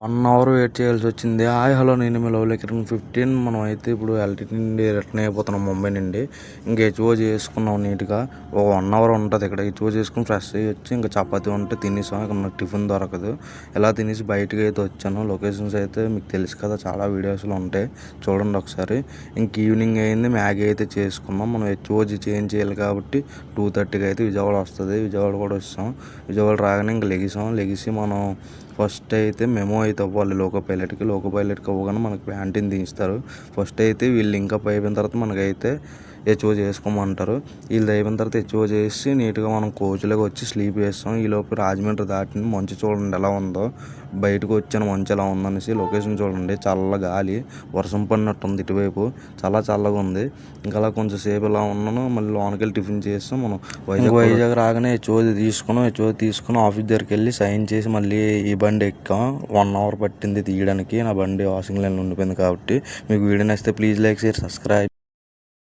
1 hour wait చేయాల్సొచ్చింది. Hi hello నేను మీ lovely Kiran 15 మనం అయితే ఇప్పుడు ఎల్టీటీ నుండి రిటర్న్ అయిపోతున్నాం ముంబై నుండి. ఇంక హెచ్ఓ చేసుకున్నాం నీట్‌గా. ఒక 1 అవర్ ఉంటది ఇక్కడ. హెచ్ఓ చేసుకొని ఫ్రెష్ అయ్యి వచ్చి ఇంకా చపాతీ ఉంటే తినేసాం. ఇక్కడ నాకు టిఫిన్ దొరకదు. ఇలా తినేసి బయటకైతే వచ్చాను. లొకేషన్స్ అయితే మీకు తెలుసు కదా, చాలా వీడియోస్‌లో ఉంటాయి. చూడండి ఒకసారి. ఇంక ఈవినింగ్ అయింది. మ్యాగీ అయితే చేసుకున్నాం. మనం హెచ్ఓ చేంజ్ చేయాలి కాబట్టి 2:30కి అయితే విజయవాడ వస్తది. విజయవాడ కూడా వచ్చేసాం. విజయవాడ రాగానే ఇంక లెగిసి మనం ఫస్ట్ అయితే మెమో అయితే అవ్వాలి లోకో పైలట్‌కి. లోకో పైలట్‌కి అవ్వగానే మనకి క్యాంటీన్ దించుతారు. ఫస్ట్ అయితే వీళ్ళు లింకప్ అయిపోయిన తర్వాత మనకైతే హెచ్ఓ చేసుకోమంటారు. వీళ్ళది అయిపోయిన తర్వాత హెచ్ఓ చేసి నీట్‌గా మనం కోచ్‌లోకి వచ్చి స్లీప్ వేస్తాం. ఈలోపు రాజమండ్రి దాటింది. మంచు చూడండి ఎలా ఉందో. బయటకు వచ్చాను మంచు ఎలా ఉందనేసి. లొకేషన్ చూడండి, చల్ల గాలి, వర్షం పడినట్టుంది ఇటువైపు. చాలా చల్లగా ఉంది. ఇంకా అలా కొంచెం సేపు ఇలా ఉన్నాను. మళ్ళీ లోనకెళ్ళి టిఫిన్ చేస్తాం. మనం వైజాగ్ రాగానే హెచ్ఓ తీసుకుని ఆఫీస్ దగ్గరికి వెళ్ళి సైన్ చేసి మళ్ళీ ఈ బండి ఎక్కాం. 1 అవర్ పట్టింది తీయడానికి. నా బండి వాషింగ్ లైన్లో ఉండిపోయింది కాబట్టి. మీకు వీడియో నచ్చితే ప్లీజ్ లైక్, షేర్, సబ్స్క్రైబ్.